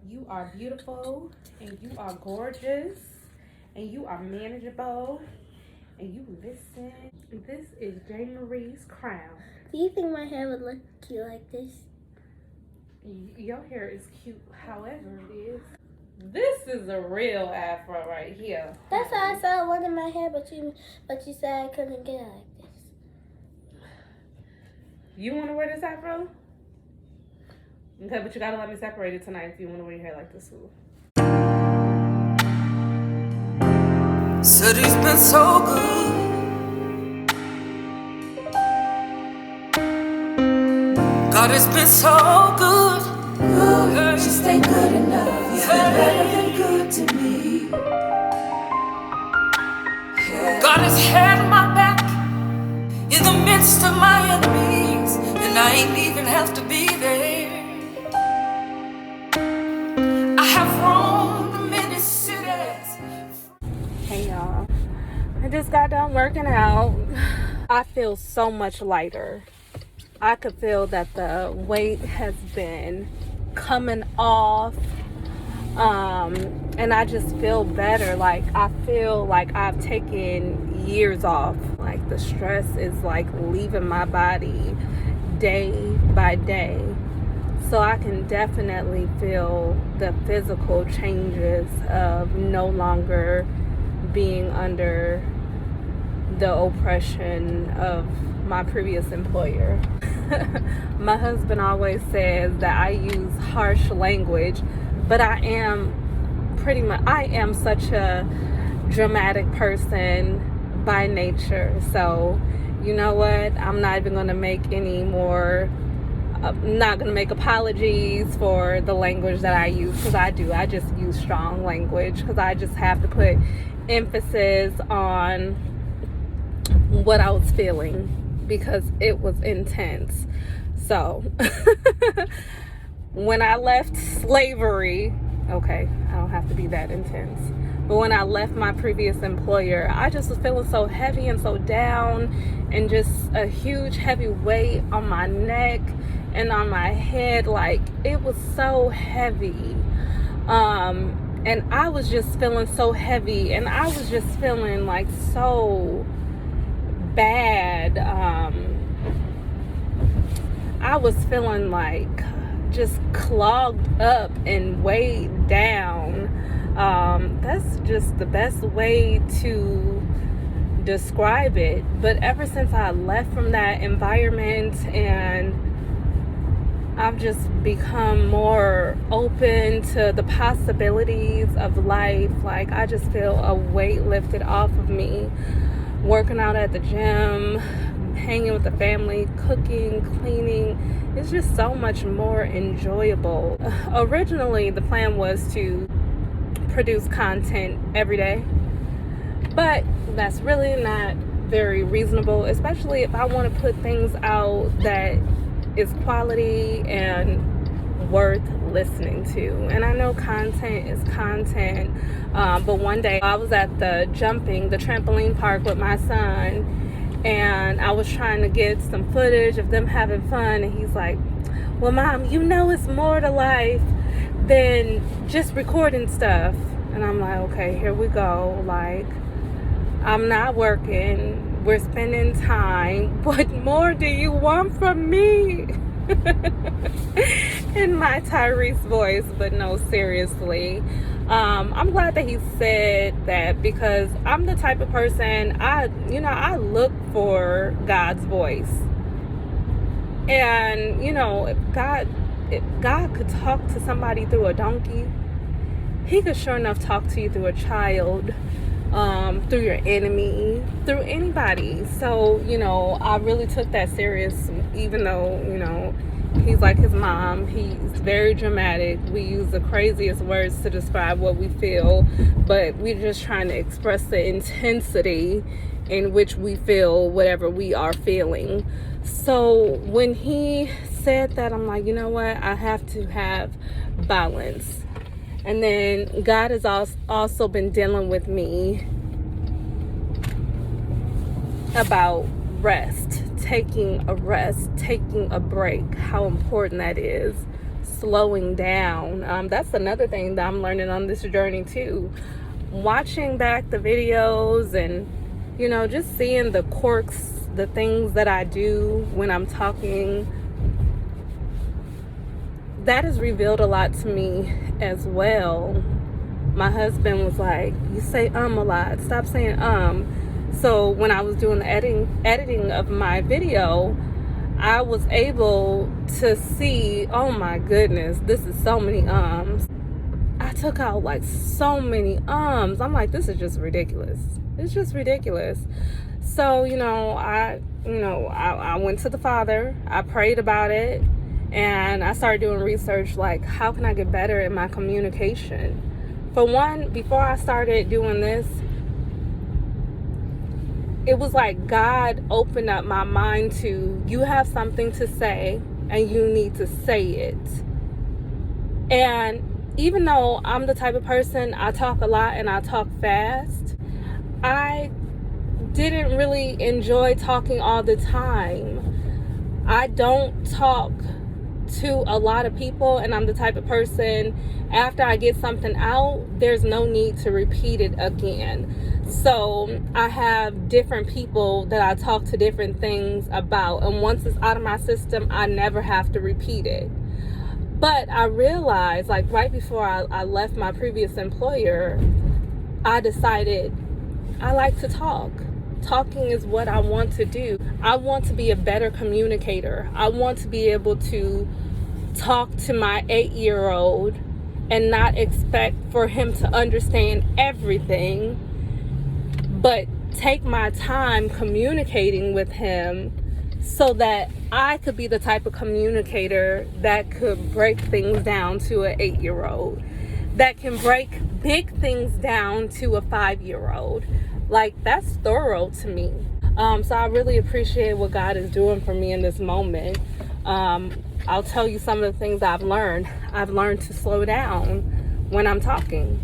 You are beautiful, and you are gorgeous, and you are manageable, and you listen. This is J. Marie's crown. Do you think my hair would look cute like this? Your hair is cute, however it is. This is a real afro right here. That's how I saw one in my hair, but you said I couldn't get it like this. You want to wear this afro? Okay, but you gotta let me separate it tonight if you want to wear your hair like this. City's been so good. God has been so good. Good, just ain't good enough. He's been better than good to me. God has had my back in the midst of my enemies, and I ain't even have to be there. I have roamed many cities. Hey y'all, I just got done working out. I feel so much lighter. I could feel that the weight has been coming off, and I just feel better. Like I feel like I've taken years off. Like the stress is like leaving my body day by day. So I can definitely feel the physical changes of no longer being under the oppression of my previous employer. My husband always says that I use harsh language, but I am such a dramatic person by nature. So you know what? I'm not even going to make any more not going to make apologies for the language that I use, because I just use strong language because I just have to put emphasis on what I was feeling because it was intense. So when I left slavery, okay, I don't have to be that intense, but when I left my previous employer, I just was feeling so heavy and so down, and just a huge heavy weight on my neck and on my head. Like it was so heavy, and I was just feeling so heavy, and I was just feeling like so bad. I was feeling like just clogged up and weighed down. That's just the best way to describe it. But ever since I left from that environment, and I've just become more open to the possibilities of life. Like I just feel a weight lifted off of me. Working out at the gym, hanging with the family, cooking, cleaning, it's just so much more enjoyable. Originally, the plan was to produce content every day, but that's really not very reasonable, especially if I want to put things out that is quality and worth listening to. And I know content is content, but one day I was at the trampoline park with my son, and I was trying to get some footage of them having fun, and he's like, well, Mom, you know it's more to life than just recording stuff. And I'm like, okay, here we go. Like, I'm not working, we're spending time, what more do you want from me? In my Tyrese voice. But no, seriously, I'm glad that he said that, because I'm the type of person, I look for God's voice. And if God could talk to somebody through a donkey, he could sure enough talk to you through a child, through your enemy, through anybody. So I really took that serious, even though he's like his mom. He's very dramatic. We use the craziest words to describe what we feel, but we're just trying to express the intensity in which we feel whatever we are feeling. So when he said that, I'm like, you know what? I have to have balance. And then God has also been dealing with me about rest, taking a break, how important that is. slowing down. That's another thing that I'm learning on this journey too. Watching back the videos and, you know, just seeing the quirks, the things that I do when I'm talking, that has revealed a lot to me as well. My husband was like, you say a lot, stop saying So when I was doing the editing of my video, I was able to see, oh my goodness, this is so many I took out like so many I'm like, this is just ridiculous. It's just ridiculous. So, I went to the Father, I prayed about it, and I started doing research, like, how can I get better in my communication? For one, before I started doing this, it was like God opened up my mind to, you have something to say and you need to say it. And even though I'm the type of person, I talk a lot and I talk fast, I didn't really enjoy talking all the time. I don't talk to a lot of people, and I'm the type of person, after I get something out, there's no need to repeat it again. So I have different people that I talk to different things about, and once it's out of my system, I never have to repeat it. But I realized, like, right before I left my previous employer, I decided I like to talk. Talking is what I want to do. I want to be a better communicator. I want to be able to talk to my 8-year-old and not expect for him to understand everything, but take my time communicating with him so that I could be the type of communicator that could break things down to an 8-year-old, that can break big things down to a 5-year-old. Like, that's thorough to me. So I really appreciate what God is doing for me in this moment. I'll tell you some of the things I've learned. I've learned to slow down when I'm talking.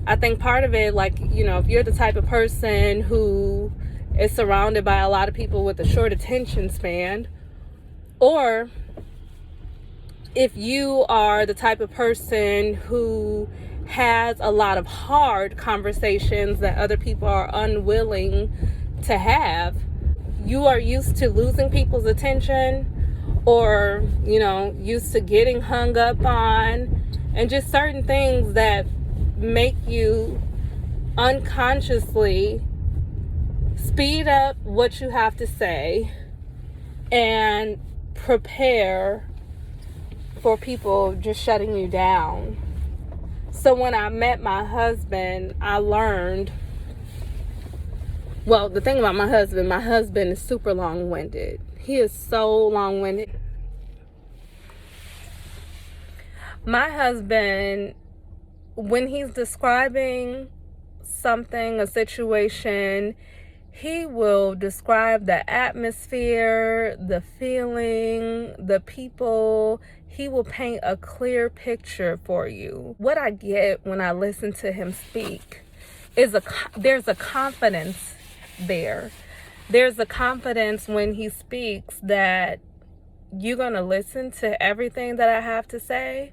I think part of it, like, if you're the type of person who is surrounded by a lot of people with a short attention span, or if you are the type of person who has a lot of hard conversations that other people are unwilling to have, you are used to losing people's attention, or used to getting hung up on, and just certain things that make you unconsciously speed up what you have to say and prepare for people just shutting you down. So when I met my husband, I learned, well, the thing about my husband is super long-winded. He is so long-winded. My husband, when he's describing something, a situation, he will describe the atmosphere, the feeling, the people. He will paint a clear picture for you. What I get when I listen to him speak is there's a confidence there. There's a confidence when he speaks that you're going to listen to everything that I have to say,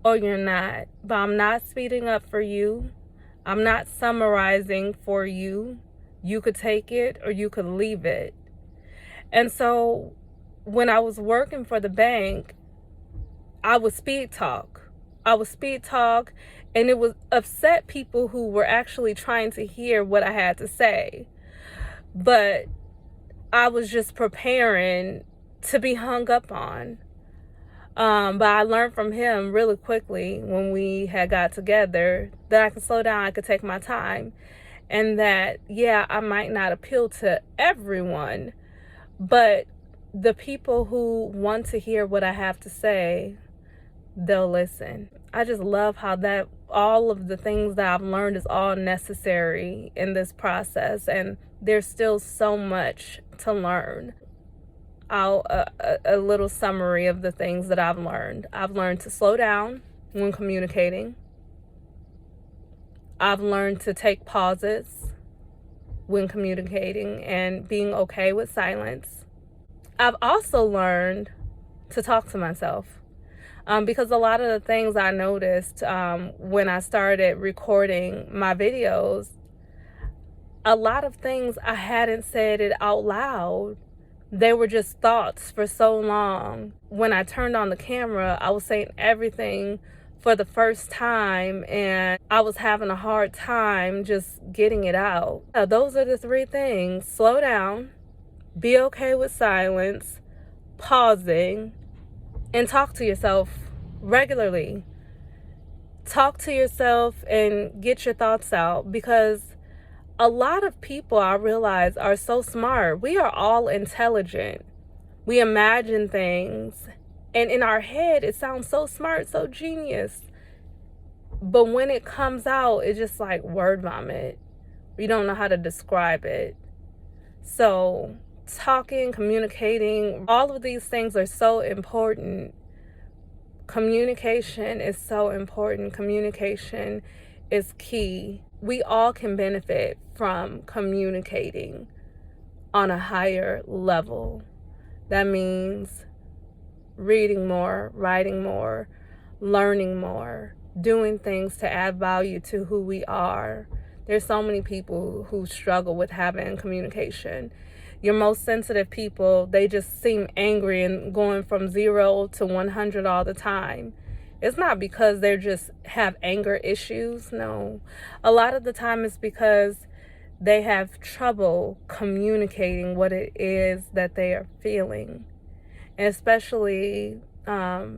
or you're not. But I'm not speeding up for you. I'm not summarizing for you. You could take it or you could leave it. And so when I was working for the bank, I would speed talk. And it would upset people who were actually trying to hear what I had to say. But I was just preparing to be hung up on. But I learned from him really quickly when we had got together that I could slow down, I could take my time. And that, yeah, I might not appeal to everyone, but the people who want to hear what I have to say, they'll listen. I just love how that all of the things that I've learned is all necessary in this process, and there's still so much to learn. A little summary of the things that I've learned. I've learned to slow down when communicating. I've learned to take pauses when communicating and being okay with silence. I've also learned to talk to myself. Because a lot of the things I noticed when I started recording my videos, a lot of things I hadn't said it out loud. They were just thoughts for so long. When I turned on the camera, I was saying everything for the first time, and I was having a hard time just getting it out. Those are the three things: slow down, be okay with silence, pausing, and talk to yourself regularly. Talk to yourself and get your thoughts out, because a lot of people, I realize, are so smart. We are all intelligent. We imagine things, and in our head, it sounds so smart, so genius. But when it comes out, it's just like word vomit. We don't know how to describe it. So, talking, communicating, all of these things are so important. Communication is so important. Communication is key. We all can benefit from communicating on a higher level. That means reading more, writing more, learning more, doing things to add value to who we are. There's so many people who struggle with having communication. Your most sensitive people, they just seem angry and going from 0 to 100 all the time. It's not because they just have anger issues. No. A lot of the time it's because they have trouble communicating what it is that they are feeling. And especially a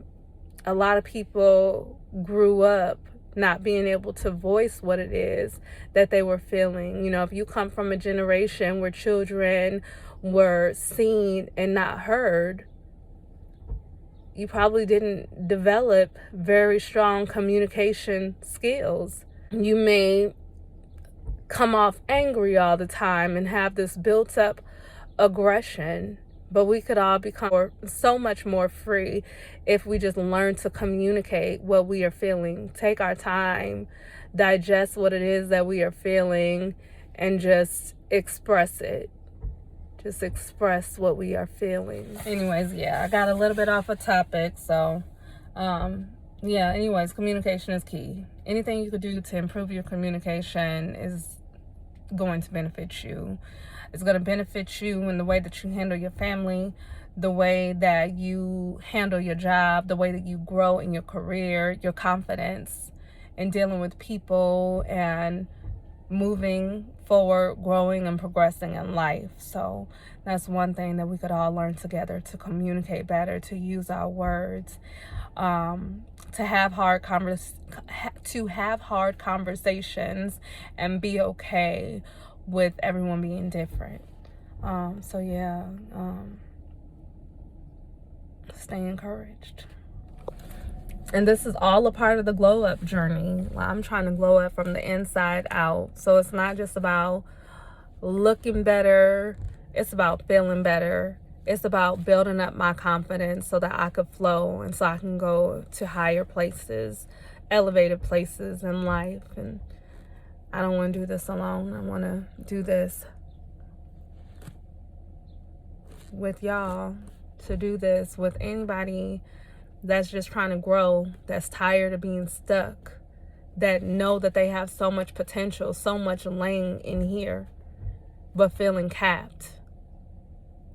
lot of people grew up not being able to voice what it is that they were feeling. You know, if you come from a generation where children were seen and not heard, you probably didn't develop very strong communication skills. You may come off angry all the time and have this built up aggression. But we could all become so much more free if we just learn to communicate what we are feeling. Take our time, digest what it is that we are feeling, and just express it. Just express what we are feeling. Anyways, yeah, I got a little bit off a topic. So, yeah, anyways, communication is key. Anything you could do to improve your communication is going to benefit you. It's going to benefit you in the way that you handle your family, the way that you handle your job, the way that you grow in your career, your confidence, and dealing with people and moving forward, growing and progressing in life. So that's one thing that we could all learn together, to communicate better, to use our words, to have hard conversations and be okay with everyone being different. So yeah, stay encouraged. And this is all a part of the glow up journey. I'm trying to glow up from the inside out. So it's not just about looking better. It's about feeling better. It's about building up my confidence so that I could flow and so I can go to higher places, elevated places in life. And I don't want to do this alone. I want to do this with y'all, to do this with anybody that's just trying to grow, that's tired of being stuck, that know that they have so much potential, so much laying in here, but feeling capped.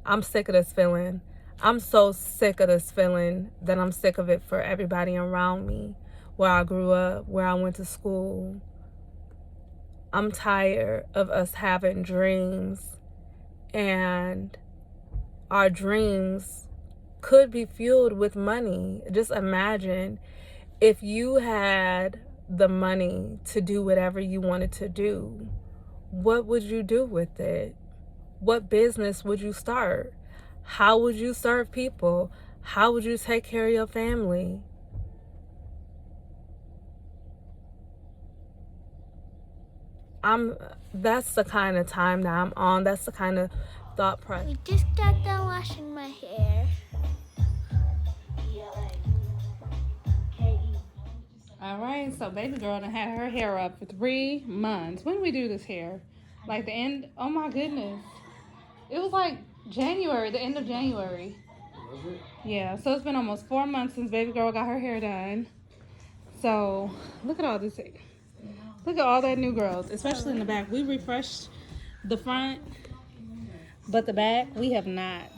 I'm sick of this feeling. I'm so sick of this feeling that I'm sick of it for everybody around me, where I grew up, where I went to school. I'm tired of us having dreams, and our dreams could be fueled with money. Just imagine if you had the money to do whatever you wanted to do. What would you do with it? What business would you start? How would you serve people? How would you take care of your family? That's the kind of time that I'm on. That's the kind of thought process. We just got done washing my hair. All right, so baby girl done had her hair up for 3 months. When did we do this hair? Like the end? Oh my goodness. It was like January, the end of January. Yeah, so it's been almost 4 months since baby girl got her hair done. So look at all this. Look at all that new growth, especially in the back. We refreshed the front, but the back we have not.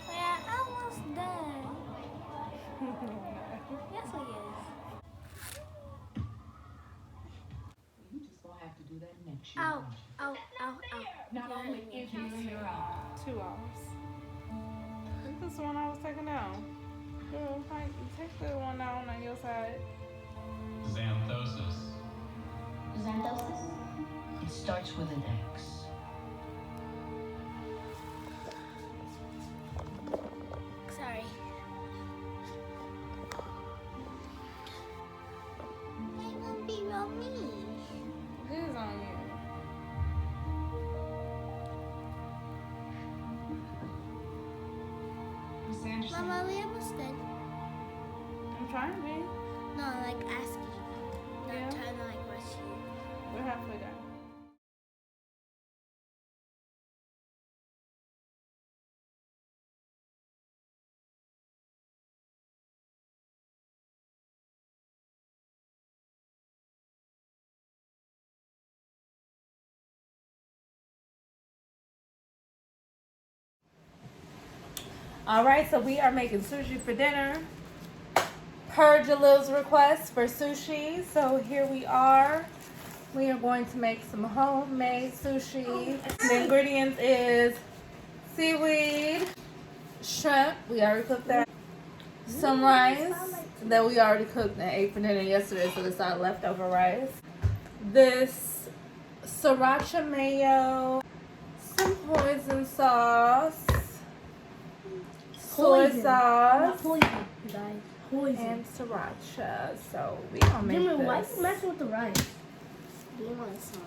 Yeah, almost done. Yes, we is. Ow, ow, ow, ow. Not only is you your own. 2 hours. This is the one I was taking down. Girl, take the one down on your side. Xanthosis. Xanthosis? It starts with an X. Sorry. It will be real mean. It is on you. Mama, we almost done. I'm trying to be. No, like asking. Not Yeah. trying to like rush you. We're halfway done. All right, so we are making sushi for dinner. Per Jalil's request for sushi. So here we are. We are going to make some homemade sushi. The ingredients is seaweed, shrimp. We already cooked that. Some rice that we already cooked and ate for dinner yesterday, so it's our leftover rice. This sriracha mayo, some hoisin sauce, soy sauce, Poison, guys. Poison. and sriracha. So we gonna make Jimmy, why this. you messing with the rice? Do you want some?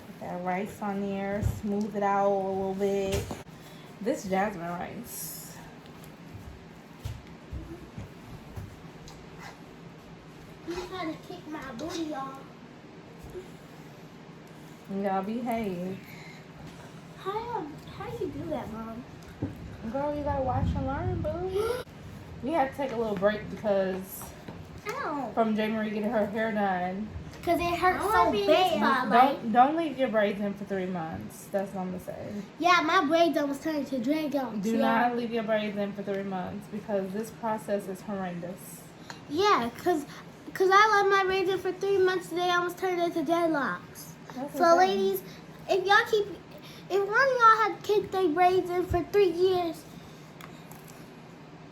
Put that rice on there, smooth it out a little bit. This jasmine rice. You trying to kick my booty off. Y'all behave. How you do that, Mom? Girl, you gotta watch and learn, boo. We had to take a little break because Ow. from J. Marie getting her hair done. Because it hurts so bad. Don't leave your braids in for 3 months. That's what I'm gonna say. Yeah, my braids almost turned to dragons. Do not leave your braids in for 3 months because this process is horrendous. Yeah, because I let my braids in for 3 months, they almost turned into dreadlocks. That's So, insane. ladies, if one of y'all had kept their braids in for 3 years,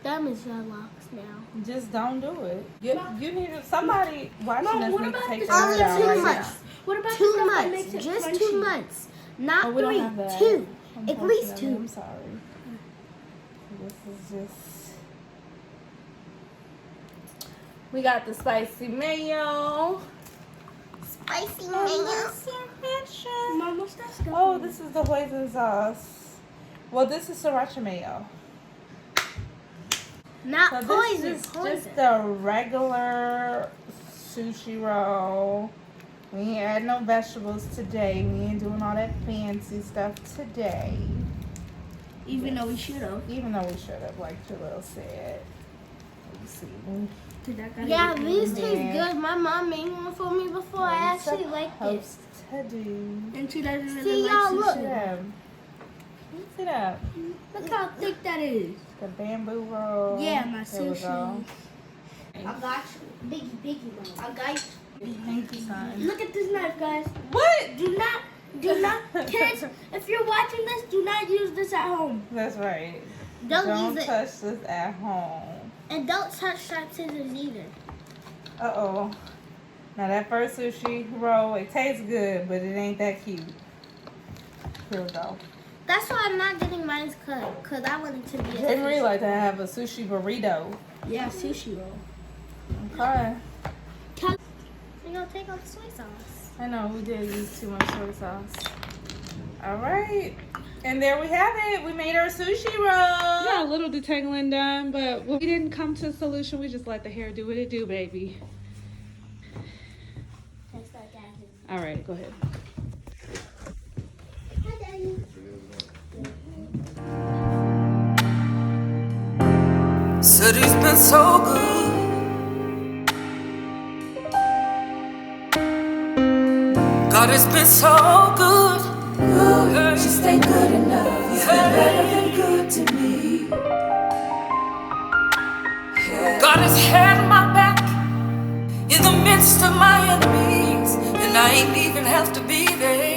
that means dreadlocks now. Just don't do it. You need somebody watching Mom, this what needs to about take the their hair Only down 2 right months. now. What about 2 the stuff that months. makes it Just crunchy? 2 months. Not Oh, we don't 3. have that. 2. At least Unfortunately, 2. I'm sorry. This is just. We got the spicy mayo. Spicy Oh, mayo. Mom, what's that stuff? oh, this is the hoisin sauce. Well, this is sriracha mayo. Not So poison. this is Poison. just a regular sushi roll. We ain't add no vegetables today. We ain't doing all that fancy stuff today. Even though we should have. Even though we should have, like Jalil said. Let me see. Yeah, these taste Yeah. good. My mom made one for me before. I actually like it. Supposed to do. And she doesn't really See, like y'all, sushi. look. See that? See that? Look how thick that is. The bamboo roll. Yeah, my There we go. sushi. I got you. Biggie, mom. I got you. Thank you, son. Look at this knife, guys. What? Do not, kids, if you're watching this, do not use this at home. That's right. Don't use it. touch this at home. And don't touch sharp scissors either. Uh-oh. Now that first sushi roll, it tastes good, but it ain't that cute. Here we go. That's why I'm not getting mine cut, because I want it to be J. a Marie like to have a sushi burrito. Yeah, sushi roll. Okay. We're going to take off the soy sauce. I know, we did use too much soy sauce. All right. And there we have it. We made our sushi roll. Got a little detangling done, but we didn't come to a solution. We just let the hair do what it do, baby. Taste like that. All right, go ahead. Said he's been so good. God has been so good. Good, just ain't good enough. He's been better than good to me. God has had my back in the midst of my enemies, and I ain't even have to be there.